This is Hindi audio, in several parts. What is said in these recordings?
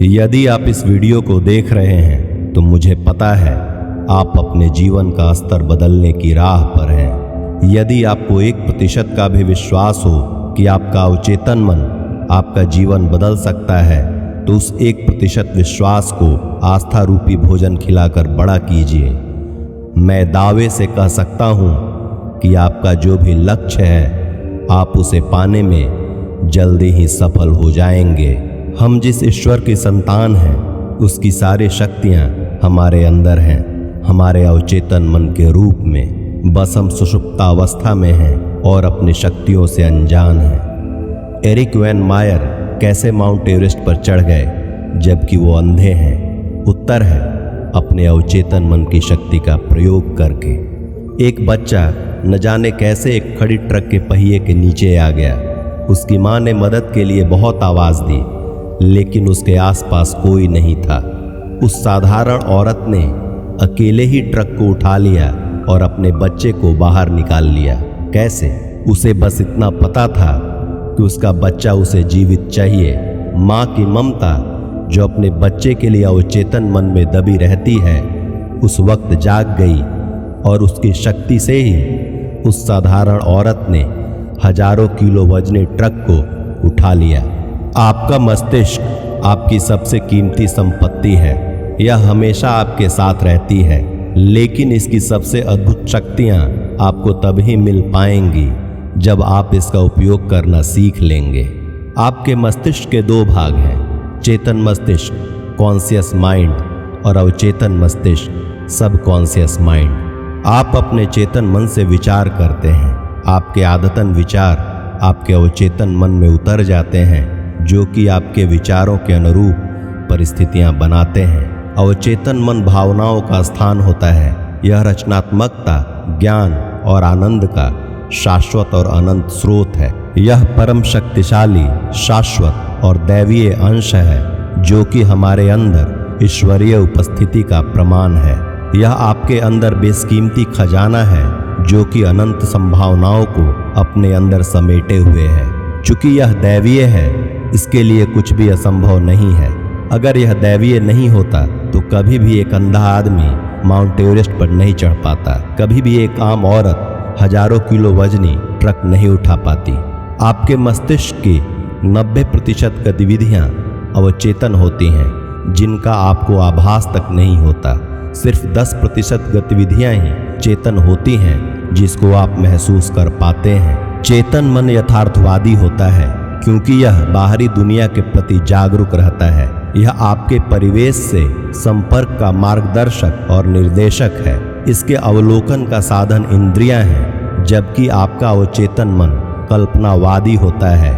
यदि आप इस वीडियो को देख रहे हैं तो मुझे पता है आप अपने जीवन का स्तर बदलने की राह पर हैं। यदि आपको 1% का भी विश्वास हो कि आपका अवचेतन मन आपका जीवन बदल सकता है तो उस 1% विश्वास को आस्था रूपी भोजन खिलाकर बड़ा कीजिए। मैं दावे से कह सकता हूँ कि आपका जो भी लक्ष्य है आप उसे पाने में जल्दी ही सफल हो जाएंगे। हम जिस ईश्वर की संतान हैं उसकी सारी शक्तियाँ हमारे अंदर हैं, हमारे अवचेतन मन के रूप में। बस हम सुषुप्तावस्था में हैं और अपनी शक्तियों से अनजान हैं। एरिक वैन मायर कैसे माउंट एवरेस्ट पर चढ़ गए जबकि वो अंधे हैं? उत्तर है अपने अवचेतन मन की शक्ति का प्रयोग करके। एक बच्चा न जाने कैसे एक खड़ी ट्रक के पहिए के नीचे आ गया। उसकी माँ ने मदद के लिए बहुत आवाज़ दी लेकिन उसके आसपास कोई नहीं था। उस साधारण औरत ने अकेले ही ट्रक को उठा लिया और अपने बच्चे को बाहर निकाल लिया। कैसे? उसे बस इतना पता था कि उसका बच्चा उसे जीवित चाहिए। माँ की ममता जो अपने बच्चे के लिए अवचेतन मन में दबी रहती है उस वक्त जाग गई और उसकी शक्ति से ही उस साधारण औरत ने हजारों किलो वजनी ट्रक को उठा लिया। आपका मस्तिष्क आपकी सबसे कीमती संपत्ति है। यह हमेशा आपके साथ रहती है लेकिन इसकी सबसे अद्भुत शक्तियाँ आपको तभी मिल पाएंगी जब आप इसका उपयोग करना सीख लेंगे। आपके मस्तिष्क के 2 भाग हैं, चेतन मस्तिष्क कॉन्शियस माइंड और अवचेतन मस्तिष्क सब कॉन्शियस माइंड। आप अपने चेतन मन से विचार करते हैं। आपके आदतन विचार आपके अवचेतन मन में उतर जाते हैं जो कि आपके विचारों के अनुरूप परिस्थितियां बनाते हैं। अवचेतन मन भावनाओं का स्थान होता है। यह रचनात्मकता, ज्ञान और आनंद का शाश्वत और अनंत स्रोत है। यह परम शक्तिशाली, शाश्वत और दैवीय अंश है जो कि हमारे अंदर ईश्वरीय उपस्थिति का प्रमाण है। यह आपके अंदर बेशकीमती खजाना है जो कि अनंत संभावनाओं को अपने अंदर समेटे हुए है। चूंकि यह दैवीय है इसके लिए कुछ भी असंभव नहीं है। अगर यह दैवीय नहीं होता तो कभी भी एक अंधा आदमी माउंट एवरेस्ट पर नहीं चढ़ पाता। कभी भी एक आम औरत हजारों किलो वजनी ट्रक नहीं उठा पाती। आपके मस्तिष्क की 90% गतिविधियां अवचेतन होती हैं जिनका आपको आभास तक नहीं होता। सिर्फ 10% गतिविधियां ही चेतन होती हैं जिसको आप महसूस कर पाते हैं। चेतन मन यथार्थवादी होता है क्योंकि यह बाहरी दुनिया के प्रति जागरूक रहता है। यह आपके परिवेश से संपर्क का मार्गदर्शक और निर्देशक है। इसके अवलोकन का साधन इंद्रियां हैं जबकि आपका अवचेतन मन कल्पनावादी होता है।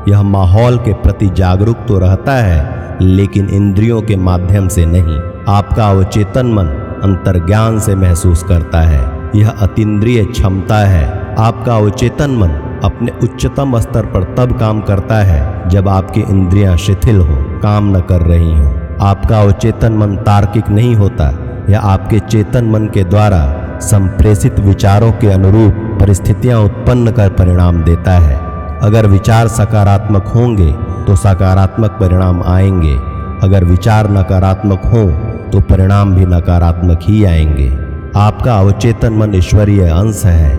यह माहौल के प्रति जागरूक तो रहता है लेकिन इंद्रियों के माध्यम से नहीं। आपका अवचेतन मन अंतर्ज्ञान से महसूस करता है। यह अतीन्द्रिय क्षमता है। आपका अवचेतन मन अपने उच्चतम स्तर पर तब काम करता है जब आपकी इंद्रियां शिथिल हों, काम न कर रही हों। आपका अवचेतन मन तार्किक नहीं होता। यह आपके चेतन मन के द्वारा संप्रेषित विचारों के अनुरूप परिस्थितियां उत्पन्न कर परिणाम देता है। अगर विचार सकारात्मक होंगे तो सकारात्मक परिणाम आएंगे। अगर विचार नकारात्मक हों तो परिणाम भी नकारात्मक ही आएंगे। आपका अवचेतन मन ईश्वरीय अंश है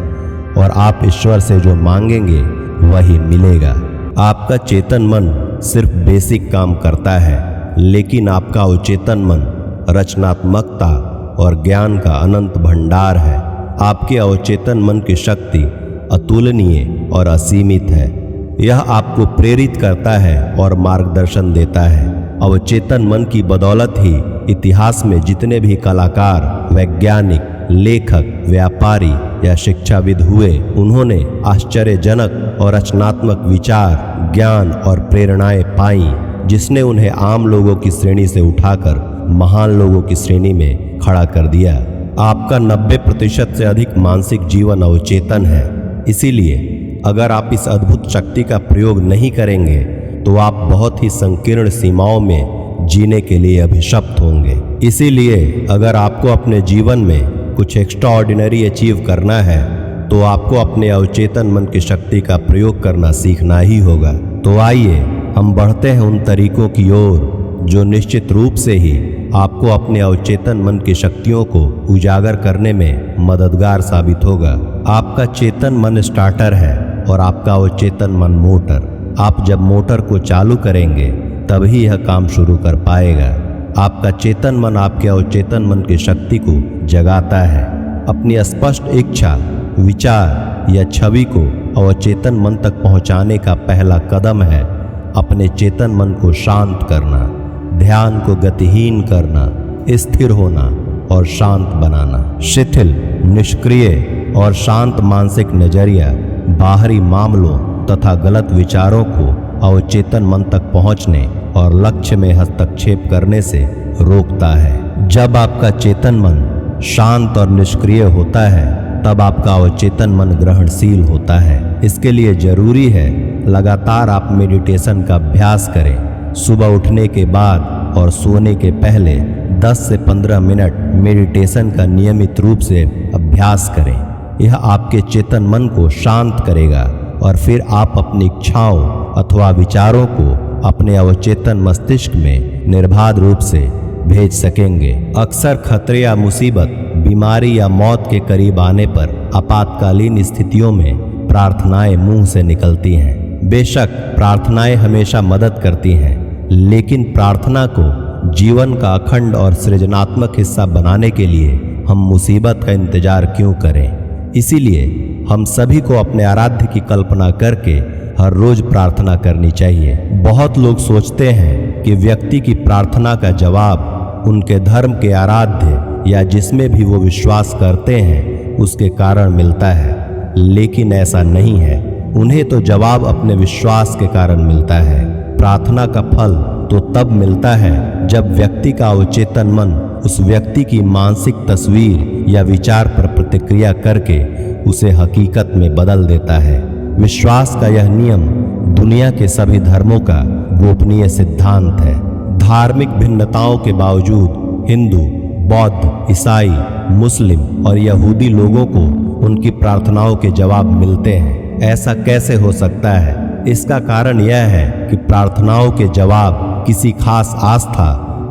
और आप ईश्वर से जो मांगेंगे वही मिलेगा। आपका चेतन मन सिर्फ बेसिक काम करता है लेकिन आपका अवचेतन मन रचनात्मकता और ज्ञान का अनंत भंडार है। आपके अवचेतन मन की शक्ति अतुलनीय और असीमित है। यह आपको प्रेरित करता है और मार्गदर्शन देता है। अवचेतन मन की बदौलत ही इतिहास में जितने भी कलाकार, वैज्ञानिक, लेखक, व्यापारी या शिक्षाविद हुए उन्होंने आश्चर्यजनक और रचनात्मक विचार, ज्ञान और प्रेरणाएं पाई जिसने उन्हें आम लोगों की श्रेणी से उठाकर महान लोगों की श्रेणी में खड़ा कर दिया। आपका 90% से अधिक मानसिक जीवन अवचेतन है। इसीलिए अगर आप इस अद्भुत शक्ति का प्रयोग नहीं करेंगे तो आप बहुत ही संकीर्ण सीमाओं में जीने के लिए अभिशप्त होंगे। इसीलिए अगर आपको अपने जीवन में कुछ एक्स्ट्रा ऑर्डिनरी अचीव करना है तो आपको अपने अवचेतन मन की शक्ति का प्रयोग करना सीखना ही होगा। तो आइए हम बढ़ते हैं उन तरीकों की ओर जो निश्चित रूप से ही आपको अपने अवचेतन मन की शक्तियों को उजागर करने में मददगार साबित होगा। आपका चेतन मन स्टार्टर है और आपका अवचेतन मन मोटर। आप जब मोटर को चालू करेंगे तभी यह काम शुरू कर पाएगा। आपका चेतन मन आपके अवचेतन मन की शक्ति को जगाता है। अपनी स्पष्ट इच्छा, विचार या छवि को अवचेतन मन तक पहुंचाने का पहला कदम है अपने चेतन मन को शांत करना, ध्यान को गतिहीन करना, स्थिर होना और शांत बनाना। शिथिल, निष्क्रिय और शांत मानसिक नजरिया बाहरी मामलों तथा गलत विचारों को अवचेतन मन तक पहुंचने और लक्ष्य में हस्तक्षेप करने से रोकता है। जब आपका चेतन मन शांत और निष्क्रिय होता है तब आपका अवचेतन मन ग्रहणशील होता है। इसके लिए जरूरी है लगातार आप मेडिटेशन का अभ्यास करें। सुबह उठने के बाद और सोने के पहले 10 से 15 मिनट मेडिटेशन का नियमित रूप से अभ्यास करें। यह आपके चेतन मन को शांत करेगा और फिर आप अपनी इच्छाओं अथवा विचारों को अपने अवचेतन मस्तिष्क में निर्बाध रूप से भेज सकेंगे। अक्सर खतरे या मुसीबत, बीमारी या मौत के करीब आने पर आपातकालीन स्थितियों में प्रार्थनाएं मुंह से निकलती हैं। बेशक प्रार्थनाएं हमेशा मदद करती हैं, लेकिन प्रार्थना को जीवन का अखंड और सृजनात्मक हिस्सा बनाने के लिए हम मुसीबत का इंतजार क्यों करें। इसीलिए हम सभी को अपने आराध्य की कल्पना करके हर रोज प्रार्थना करनी चाहिए। बहुत लोग सोचते हैं कि व्यक्ति की प्रार्थना का जवाब उनके धर्म के आराध्य या जिसमें भी वो विश्वास करते हैं उसके कारण मिलता है, लेकिन ऐसा नहीं है। उन्हें तो जवाब अपने विश्वास के कारण मिलता है। प्रार्थना का फल तो तब मिलता है जब व्यक्ति का अवचेतन मन उस व्यक्ति की मानसिक तस्वीर या विचार पर प्रतिक्रिया करके उसे हकीकत में बदल देता है। विश्वास का यह नियम दुनिया के सभी धर्मों का गोपनीय सिद्धांत है। धार्मिक भिन्नताओं के बावजूद हिंदू, बौद्ध, ईसाई, मुस्लिम और यहूदी लोगों को उनकी प्रार्थनाओं के जवाब मिलते हैं। ऐसा कैसे हो सकता है? इसका कारण यह है कि प्रार्थनाओं के जवाब किसी खास आस्था,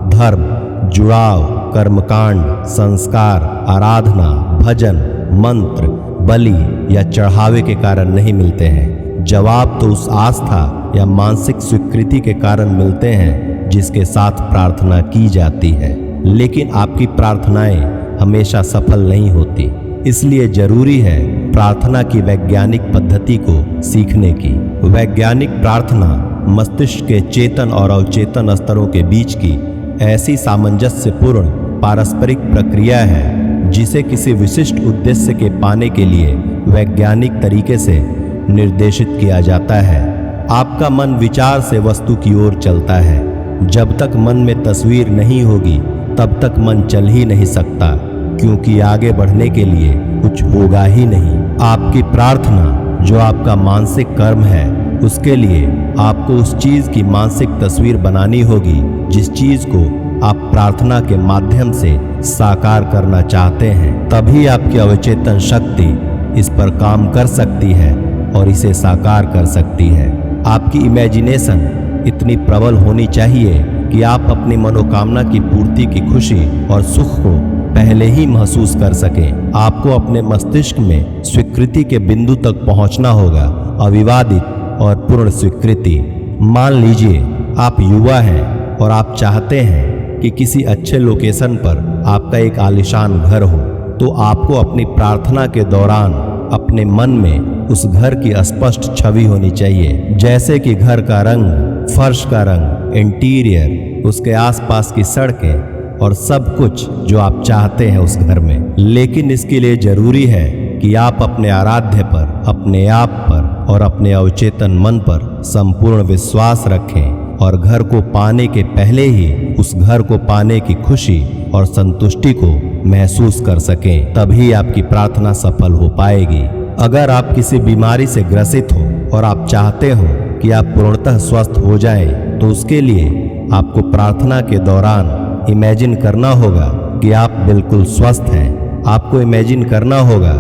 धर्म, जुड़ाव, कर्मकांड, संस्कार, आराधना, भजन, मंत्र, बलि या चढ़ावे के कारण नहीं मिलते हैं। जवाब तो उस आस्था या मानसिक स्वीकृति के कारण मिलते हैं जिसके साथ प्रार्थना की जाती है। लेकिन आपकी प्रार्थनाएं हमेशा सफल नहीं होती, इसलिए जरूरी है प्रार्थना की वैज्ञानिक पद्धति को सीखने की। वैज्ञानिक प्रार्थना मस्तिष्क के चेतन और अवचेतन स्तरों के बीच की ऐसी सामंजस्यपूर्ण पारस्परिक प्रक्रिया है जिसे किसी विशिष्ट उद्देश्य के पाने के लिए वैज्ञानिक तरीके से निर्देशित किया जाता है। आपका मन विचार से वस्तु की ओर चलता है। जब तक मन में तस्वीर नहीं होगी तब तक मन चल ही नहीं सकता, क्योंकि आगे बढ़ने के लिए कुछ होगा ही नहीं। आपकी प्रार्थना जो आपका मानसिक कर्म है, उसके लिए आपको उस चीज की मानसिक तस्वीर बनानी होगी जिस चीज को आप प्रार्थना के माध्यम से साकार करना चाहते हैं। तभी आपकी अवचेतन शक्ति इस पर काम कर सकती है और इसे साकार कर सकती है। आपकी इमेजिनेशन इतनी प्रबल होनी चाहिए कि आप अपनी मनोकामना की पूर्ति की खुशी और सुख को पहले ही महसूस कर सकें। आपको अपने मस्तिष्क में स्वीकृति के बिंदु तक पहुंचना होगा, अविवादित और पूर्ण स्वीकृति। मान लीजिए आप युवा हैं और आप चाहते हैं कि किसी अच्छे लोकेशन पर आपका एक आलीशान घर हो, तो आपको अपनी प्रार्थना के दौरान अपने मन में उस घर की स्पष्ट छवि होनी चाहिए, जैसे कि घर का रंग, फर्श का रंग, इंटीरियर, उसके आसपास की सड़कें और सब कुछ जो आप चाहते हैं उस घर में। लेकिन इसके लिए जरूरी है कि आप अपने आराध्य पर, अपने आप पर और अपने अवचेतन मन पर संपूर्ण विश्वास रखें और घर को पाने के पहले ही उस घर को पाने की खुशी और संतुष्टि को महसूस कर सकें। तभी आपकी प्रार्थना सफल हो पाएगी। अगर आप किसी बीमारी से ग्रसित हो और आप चाहते हो कि आप पूर्णतः स्वस्थ हो जाएं, तो उसके लिए आपको प्रार्थना के दौरान इमेजिन करना होगा कि आप बिल्कुल स्वस्थ हैं। आपको इमेजिन करना होगा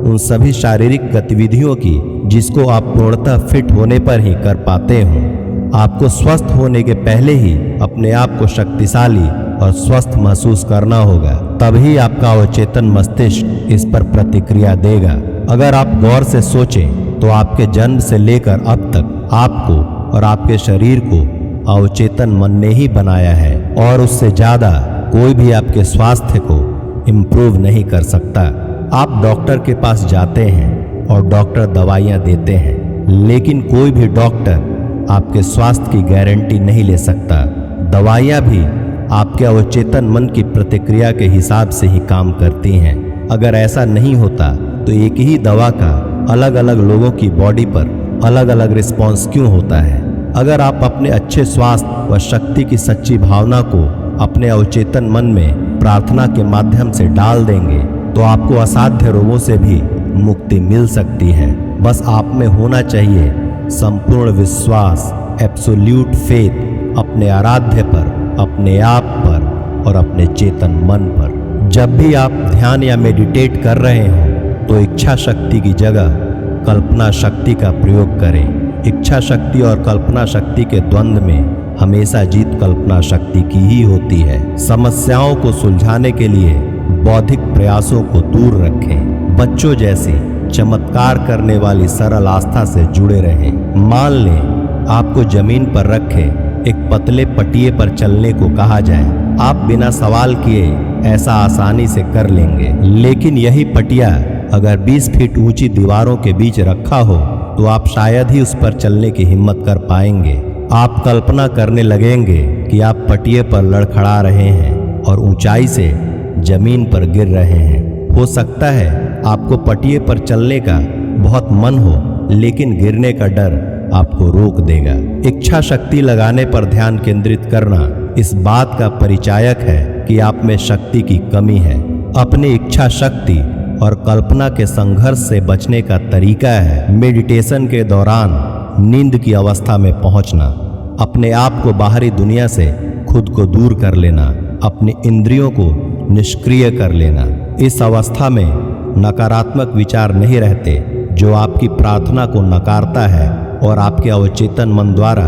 उन सभी शारीरिक गतिविधियों की जिसको आप पूर्णतः फिट होने पर ही कर पाते हो। आपको स्वस्थ होने के पहले ही अपने आप को शक्तिशाली और स्वस्थ महसूस करना होगा, तभी आपका अवचेतन मस्तिष्क इस पर प्रतिक्रिया देगा। अगर आप गौर से सोचें तो आपके जन्म से लेकर अब तक आपको और आपके शरीर को अवचेतन मन ने ही बनाया है, और उससे ज्यादा कोई भी आपके स्वास्थ्य को इम्प्रूव नहीं कर सकता। आप डॉक्टर के पास जाते हैं और डॉक्टर दवाइयाँ देते हैं, लेकिन कोई भी डॉक्टर आपके स्वास्थ्य की गारंटी नहीं ले सकता। दवाइयाँ भी आपके अवचेतन मन की प्रतिक्रिया के हिसाब से ही काम करती हैं। अगर ऐसा नहीं होता तो एक ही दवा का अलग अलग लोगों की बॉडी पर अलग अलग रिस्पॉन्स क्यों होता है? अगर आप अपने अच्छे स्वास्थ्य व शक्ति की सच्ची भावना को अपने अवचेतन मन में प्रार्थना के माध्यम से डाल देंगे तो आपको असाध्य रोगों से भी मुक्ति मिल सकती है। बस आप में होना चाहिए संपूर्ण विश्वास, एब्सोल्यूट फेथ अपने आराध्य पर, अपने आप पर और अपने चेतन मन पर। जब भी आप ध्यान या मेडिटेट कर रहे हो तो इच्छा शक्ति की जगह कल्पना शक्ति का प्रयोग करें। इच्छा शक्ति और कल्पना शक्ति के द्वंद्व में हमेशा जीत कल्पना शक्ति की ही होती है। समस्याओं को सुलझाने के लिए बौद्धिक प्रयासों को दूर रखें। बच्चों जैसी चमत्कार करने वाली सरल आस्था से जुड़े रहें। मान लें आपको जमीन पर रखे एक पतले पटिए पर चलने को कहा जाए, आप बिना सवाल किए ऐसा आसानी से कर लेंगे। लेकिन यही पटिया अगर 20 फीट ऊंची दीवारों के बीच रखा हो तो आप शायद ही उस पर चलने की हिम्मत कर पाएंगे। आप कल्पना करने लगेंगे कि आप पटिए पर लड़खड़ा रहे हैं और ऊंचाई से जमीन पर गिर रहे हैं। हो सकता है आपको पटिए पर चलने का बहुत मन हो, लेकिन गिरने का डर आपको रोक देगा। इच्छा शक्ति लगाने पर ध्यान केंद्रित करना इस बात का परिचायक है कि आप में शक्ति की कमी है। अपनी इच्छा शक्ति और कल्पना के संघर्ष से बचने का तरीका है मेडिटेशन के दौरान नींद की अवस्था में पहुंचना, अपने आप को बाहरी दुनिया से खुद को दूर कर लेना, अपनी इंद्रियों को निष्क्रिय कर लेना। इस अवस्था में नकारात्मक विचार नहीं रहते जो आपकी प्रार्थना को नकारता है और आपके अवचेतन मन द्वारा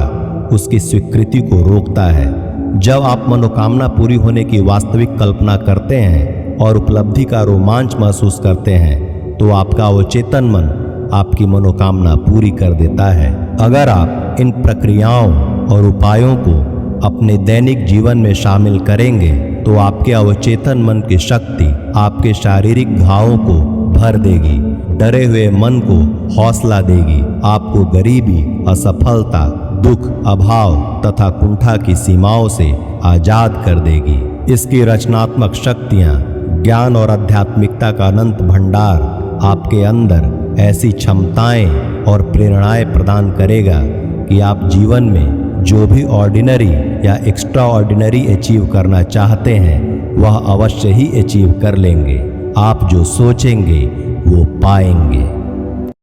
उसकी स्वीकृति को रोकता है। जब आप मनोकामना पूरी होने की वास्तविक कल्पना करते हैं और उपलब्धि का रोमांच महसूस करते हैं तो आपका अवचेतन मन आपकी मनोकामना पूरी कर देता है। अगर आप इन प्रक्रियाओं और उपायों को अपने दैनिक जीवन में शामिल करेंगे तो आपके अवचेतन मन की शक्ति आपके शारीरिक घावों को भर देगी, डरे हुए मन को हौसला देगी, आपको गरीबी, असफलता, दुख, अभाव तथा कुंठा की सीमाओं से आजाद कर देगी। इसकी रचनात्मक शक्तियाँ, ज्ञान और आध्यात्मिकता का अनंत भंडार आपके अंदर ऐसी क्षमताएं और प्रेरणाएं प्रदान करेगा कि आप जीवन में जो भी ऑर्डिनरी या एक्स्ट्रा ऑर्डिनरी अचीव करना चाहते हैं वह अवश्य ही अचीव कर लेंगे। आप जो सोचेंगे वो पाएंगे।